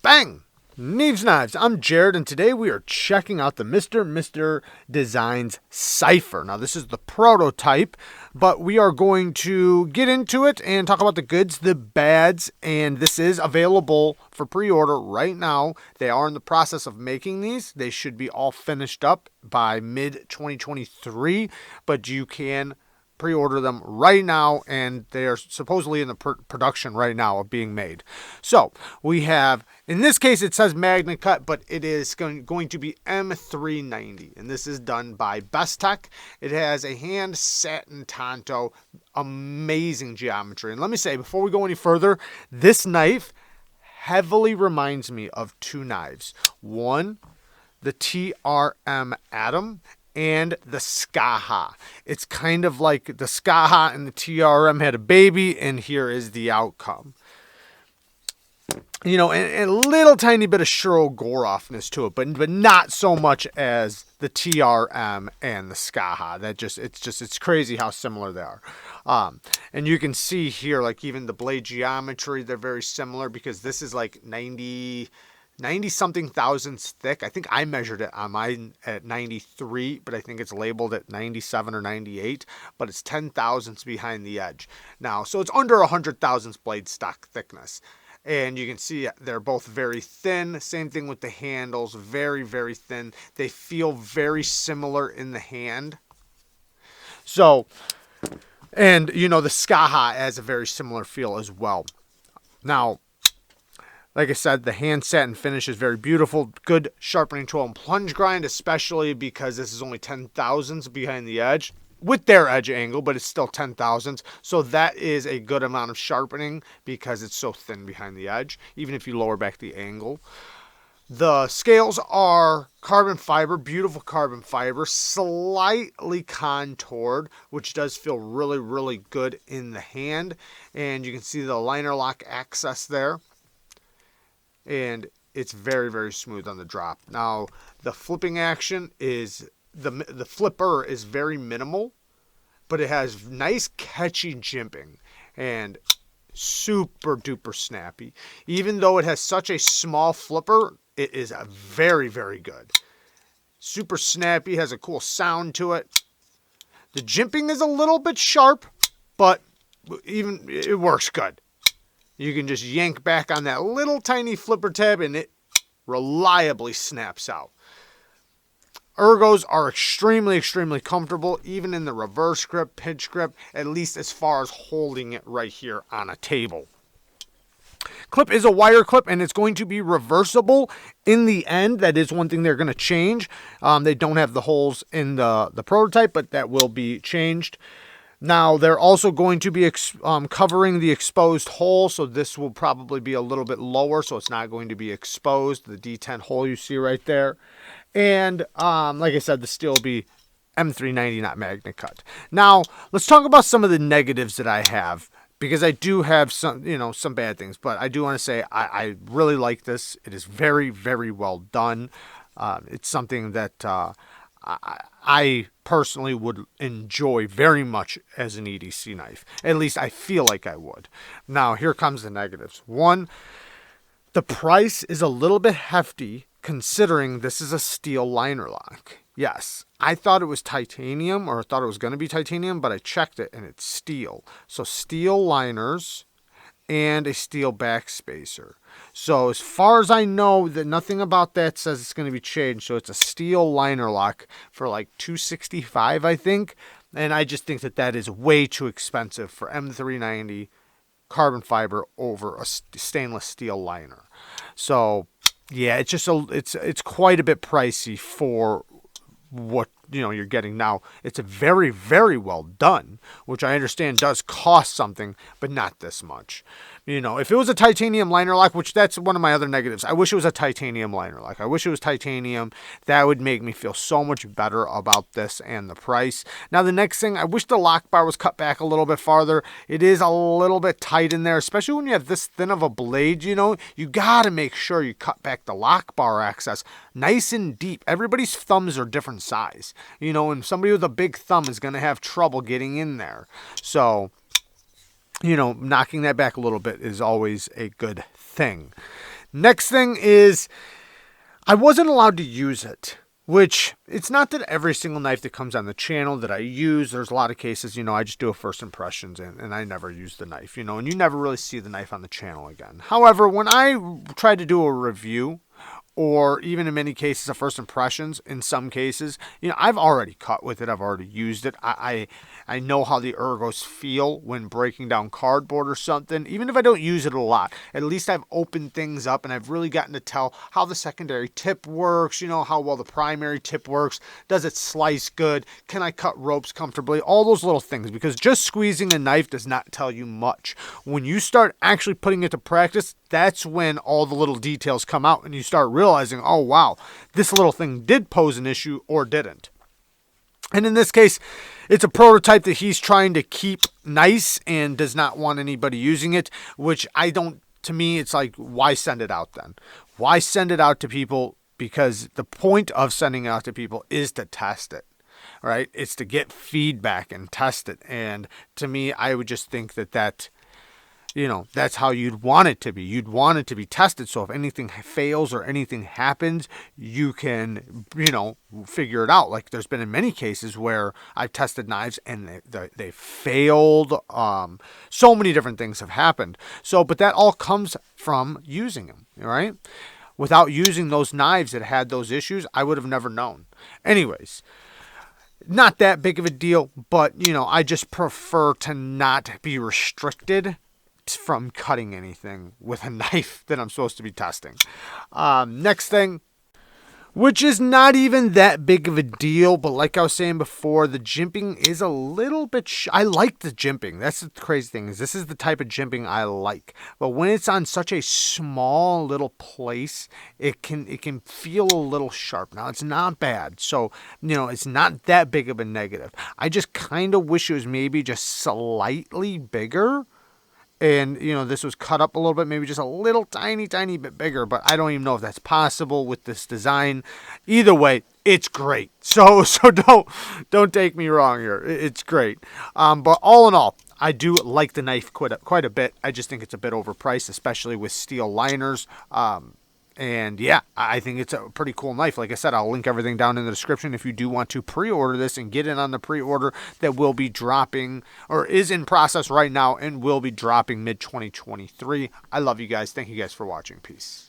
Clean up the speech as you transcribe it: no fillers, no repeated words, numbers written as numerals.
Bang! Neeves Knives. I'm Jared, and today we are checking out the MR.MR.DESIGNS Cipher. Now, this is the prototype, but we are going to get into it and talk about the goods, the bads, and this is available for pre-order right now. They are in the process of making these. They should be all finished up by mid-2023, but you can pre-order them right now, and they are supposedly in the production right now of being made. So we have, in this case it says Magna Cut, but it is going to be M390, and this is done by BestTech. It has a hand satin TANTO, amazing geometry. And let me say, before we go any further, this knife heavily reminds me of two knives. One, the TRM Atom, and the Skaha. It's kind of like the Skaha and the TRM had a baby, and here is the outcome. You know, and a little tiny bit of Shuro-Goroffness to it, but not so much as the TRM and the Skaha. It's crazy how similar they are. And you can see here, like even the blade geometry, they're very similar because this is like 90 something thousandths thick. I think I measured it on mine at 93, but I think it's labeled at 97 or 98, but it's 10 thousandths behind the edge. Now, so it's under 100 thousandths blade stock thickness. And you can see they're both very thin. Same thing with the handles, very, very thin. They feel very similar in the hand. So, and you know, the Skaha has a very similar feel as well. Now, like I said, the hand satin finish is very beautiful. Good sharpening tool and plunge grind, especially because this is only 10 thousandths behind the edge with their edge angle, but it's still 10 thousandths. So that is a good amount of sharpening because it's so thin behind the edge, even if you lower back the angle. The scales are carbon fiber, beautiful carbon fiber, slightly contoured, which does feel really, really good in the hand. And you can see the liner lock access there. And it's very, very smooth on the drop. Now, the flipping action is, the flipper is very minimal, but it has nice catchy jimping and super duper snappy. Even though it has such a small flipper, it is a very, very good. Super snappy, has a cool sound to it. The jimping is a little bit sharp, but even it works good. You can just yank back on that little tiny flipper tab and it reliably snaps out. Ergos are extremely, extremely comfortable, even in the reverse grip, pinch grip, at least as far as holding it right here on a table. Clip is a wire clip, and it's going to be reversible in the end. That is one thing they're going to change. They don't have the holes in the prototype, but that will be changed. Now, they're also going to be covering the exposed hole, so this will probably be a little bit lower, so it's not going to be exposed, the D10 hole you see right there. And like I said, the steel will be M390, not Magna Cut. Now, let's talk about some of the negatives that I have, because I do have some bad things, but I do want to say I really like this. It is very, very well done. It's something that I personally would enjoy very much as an EDC knife. At least I feel like I would. Now, here comes the negatives. One, the price is a little bit hefty considering this is a steel liner lock. Yes, I thought it was titanium, or I thought it was going to be titanium, but I checked it and it's steel. So steel liners and a steel backspacer. So as far as I know, that nothing about that says it's going to be changed. So it's a steel liner lock for like $265, I think. And I just think that is way too expensive for M390 carbon fiber over a stainless steel liner. So yeah, it's just it's quite a bit pricey for what you're getting. Now, it's a very, very well done, which I understand does cost something, but not this much. If it was a titanium liner lock, which that's one of my other negatives, I wish it was a titanium liner lock. I wish it was titanium. That would make me feel so much better about this and the price. Now, the next thing, I wish the lock bar was cut back a little bit farther. It is a little bit tight in there, especially when you have this thin of a blade, you got to make sure you cut back the lock bar access nice and deep. Everybody's thumbs are different size, and somebody with a big thumb is going to have trouble getting in there. So, knocking that back a little bit is always a good thing. Next thing is I wasn't allowed to use it, which it's not that every single knife that comes on the channel that I use. There's a lot of cases, I just do a first impressions and I never use the knife, and you never really see the knife on the channel again. However, when I try to do a review, or even in many cases, a first impressions, in some cases, I've already cut with it. I've already used it. I know how the ergos feel when breaking down cardboard or something. Even if I don't use it a lot, at least I've opened things up and I've really gotten to tell how the secondary tip works, how well the primary tip works. Does it slice good? Can I cut ropes comfortably? All those little things, because just squeezing a knife does not tell you much. When you start actually putting it to practice, that's when all the little details come out and you start realizing, oh wow, this little thing did pose an issue or didn't. And in this case, it's a prototype that he's trying to keep nice and does not want anybody using it, which to me, it's like, why send it out then? Why send it out to people? Because the point of sending it out to people is to test it, right? It's to get feedback and test it. And to me, I would just think that that's how you'd want it to be. You'd want it to be tested. So if anything fails or anything happens, you can, figure it out. Like there's been in many cases where I've tested knives and they failed. So many different things have happened. But that all comes from using them, right? Without using those knives that had those issues, I would have never known. Anyways, not that big of a deal, but, I just prefer to not be restricted from cutting anything with a knife that I'm supposed to be testing. Next thing, which is not even that big of a deal, but like I was saying before, the jimping is a little bit I like the jimping. That's the crazy thing, is this is the type of jimping I like. But when it's on such a small little place, it can feel a little sharp. Now, it's not bad. So, it's not that big of a negative. I just kind of wish it was maybe just slightly bigger. And, this was cut up a little bit, maybe just a little tiny bit bigger, but I don't even know if that's possible with this design. Either way, it's great. So don't take me wrong here. It's great. But all in all, I do like the knife quite a bit. I just think it's a bit overpriced, especially with steel liners. And yeah, I think it's a pretty cool knife. Like I said, I'll link everything down in the description if you do want to pre-order this and get in on the pre-order that will be dropping, or is in process right now and will be dropping mid-2023. I love you guys. Thank you guys for watching. Peace.